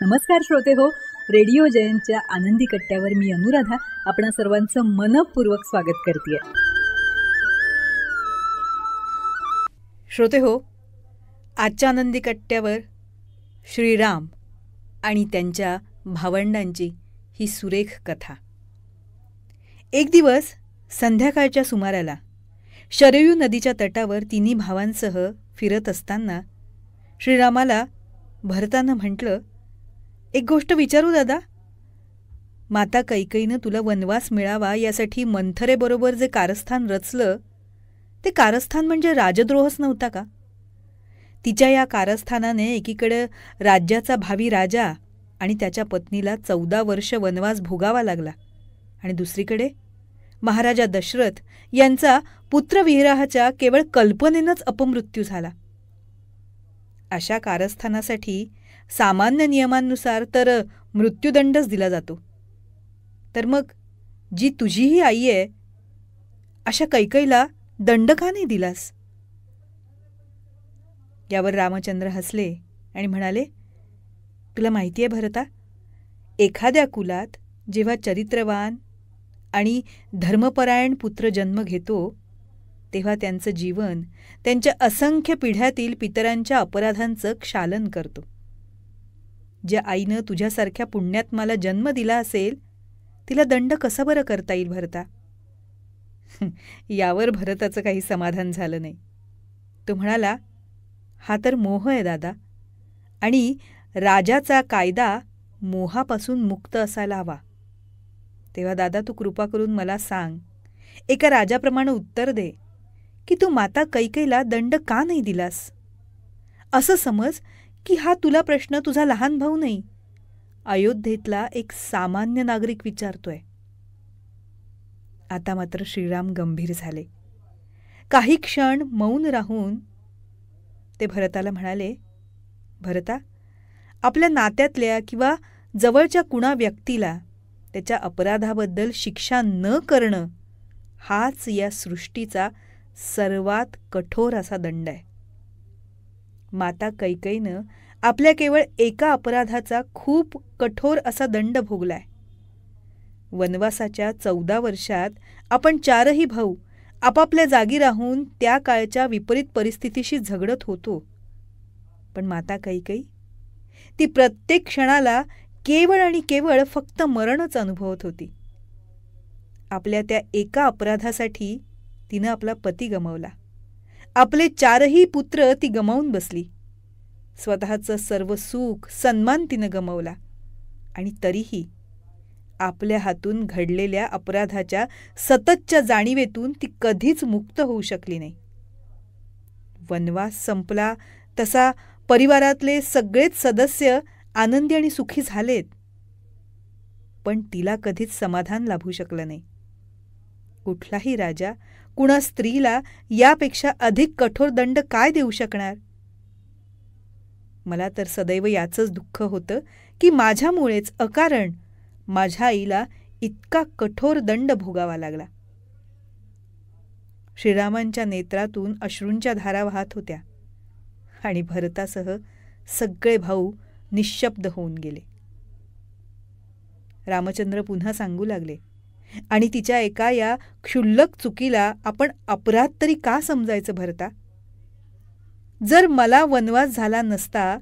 नमस्कार श्रोते हो, रेडिओ जयंतच्या आनंदी कट्ट्यावर मी अनुराधा आपणा सर्वांचं मनपूर्वक स्वागत करते. श्रोते हो, आजच्या आनंदी कट्ट्यावर श्रीराम आणि त्यांच्या भावंडांची ही सुरेख कथा. एक दिवस संध्याकाळच्या सुमाराला शरयू नदीच्या तटावर तिन्ही भावांसह फिरत असताना श्रीरामाला भरतानं म्हटलं, एक गोष्ट विचारू दादा. माता कैकेयीनं तुला वनवास मिळावा यासाठी मंथरेबरोबर जे कारस्थान रचलं ते कारस्थान म्हणजे राजद्रोहच नव्हता का? तिच्या या कारस्थानाने एकीकडे राज्याचा भावी राजा आणि त्याच्या पत्नीला 14 वर्ष वनवास भोगावा लागला आणि दुसरीकडे महाराजा दशरथ यांचा पुत्रविरहाच्या केवळ कल्पनेनंच अपमृत्यू झाला. अशा कारस्थानासाठी सामान्य नियमांनुसार तर मृत्यूदंडच दिला जातो. तर मग जी तुझीही आई आहे अशा कैकेयीला दंड का नाही दिलास? यावर रामचंद्र हसले आणि म्हणाले, तुला माहिती आहे भरता, एखाद्या कुलात जेव्हा चरित्रवान आणि धर्मपरायण पुत्र जन्म घेतो तेव्हा त्यांचं जीवन त्यांच्या असंख्य पिढ्यातील पितरांच्या अपराधांचं क्षालन करतो. ज्या आईनं तुझ्यासारख्या पुण्यात्माला जन्म दिला असेल तिला दंड कसा बरं करता येईल भरता? यावर भरताचं काही समाधान झालं नाही. तो म्हणाला, हा तर मोह आहे दादा, आणि राजाचा कायदा मोहापासून मुक्त असायला हवा. तेव्हा दादा तू कृपा करून मला सांग, एका राजाप्रमाणे उत्तर दे की तू माता कैकेयीला दंड का नाही दिलास? असं समज की हा तुला प्रश्न तुझा लहान भाऊ नाही, अयोध्येतला एक सामान्य नागरिक विचारतोय. आता मात्र श्रीराम गंभीर झाले. काही क्षण मौन राहून ते भरताला म्हणाले, भरता, आपल्या नात्यातल्या किंवा जवळच्या कुणा व्यक्तीला त्याच्या अपराधाबद्दल शिक्षा न करणं हाच या सृष्टीचा सर्वात कठोर असा दंड आहे. माता कैकेयीनं आपल्या केवळ एका अपराधाचा खूप कठोर असा दंड भोगलाय. वनवासाच्या 14 वर्षात आपण 4ही भाऊ आपापल्या जागी राहून त्या काळच्या विपरीत परिस्थितीशी झगडत होतो. पण माता कैकेयी ती प्रत्येक क्षणाला केवळ आणि केवळ फक्त मरणच अनुभवत होती. आपल्या त्या एका अपराधासाठी तिनं आपला पती गमावला, आपले 4ही पुत्र ती गमावून बसली, स्वतःचं सर्व सुख सन्मान तिनं गमावला, आणि तरीही आपल्या हातून घडलेल्या अपराधाच्या सततच्या जाणीवेतून ती कधीच मुक्त होऊ शकली नाही. वनवास संपला तसा परिवारातले सगळेच सदस्य आनंदी आणि सुखी झालेत, पण तिला कधीच समाधान लाभू शकलं नाही. कुठलाही राजा कुणा स्त्रीला यापेक्षा अधिक कठोर दंड काय देऊ शकणार? मला तर सदैव याचंच दुःख होतं की माझ्यामुळेच अकारण माझ्या आईला इतका कठोर दंड भोगावा लागला. श्रीरामांच्या नेत्रातून अश्रूंच्या धारा वाहत होत्या आणि भरतासह सगळे भाऊ निश्शब्द होऊन गेले. रामचंद्र पुन्हा सांगू लागले, आणि तिच्या एका या क्षुल्लक चुकीला आपण अपराध तरी का समजायचं भरता? जर मला वनवास झाला नसता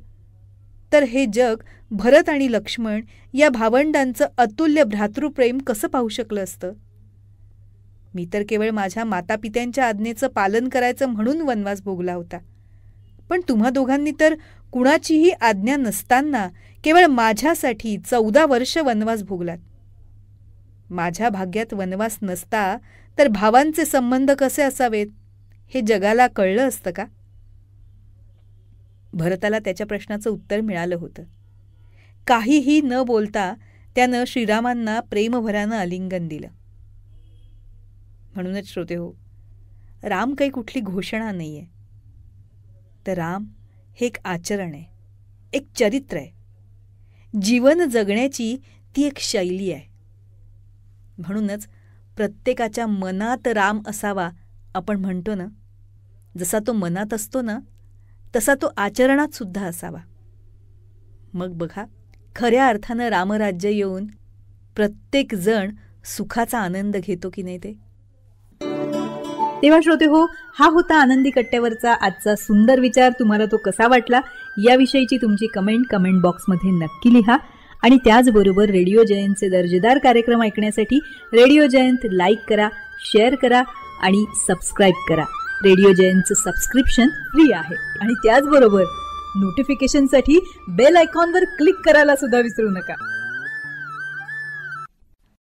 तर हे जग भरत आणि लक्ष्मण या भावंडांचं अतुल्य भ्रातृप्रेम कसं पाहू शकलं असतं? मी तर केवळ माझ्या मातापित्यांच्या आज्ञेचं पालन करायचं म्हणून वनवास भोगला होता, पण तुम्हा दोघांनी तर कुणाचीही आज्ञा नसताना केवळ माझ्यासाठी 14 वर्ष वनवास भोगलात. माझ्या भाग्यात वनवास नसता तर भावांचे संबंध कसे असावेत हे जगाला कळलं असतं का? भरताला त्याच्या प्रश्नाचं उत्तर मिळालं होतं. काहीही न बोलता त्यानं श्रीरामांना प्रेमभरानं आलिंगन दिलं. म्हणूनच श्रोते हो, राम काही कुठली घोषणा नाहीये, तर राम हे एक आचरण आहे, एक चरित्र आहे, जीवन जगण्याची ती एक शैली आहे. म्हणूनच प्रत्येकाच्या मनात राम असावा आपण म्हणतो ना, जसा तो मनात असतो ना तसा तो आचरणात सुद्धा असावा. मग बघा, खऱ्या अर्थानं रामराज्य येऊन प्रत्येक जण सुखाचा आनंद घेतो की नाही ते. तेव्हा श्रोते हो, हा होता आनंदी कट्ट्यावरचा आजचा सुंदर विचार. तुम्हाला तो कसा वाटला याविषयीची तुमची कमेंट बॉक्समध्ये नक्की लिहा. आणि त्याचबरोबर रेडिओ जयंतचे दर्जेदार कार्यक्रम ऐकण्यासाठी रेडिओ जयंत लाईक करा, शेअर करा आणि सबस्क्राईब करा. रेडिओ जयंतचं सबस्क्रिप्शन फ्री आहे. आणि त्याचबरोबर नोटिफिकेशनसाठी बेल आयकॉनवर क्लिक करायला सुद्धा विसरू नका.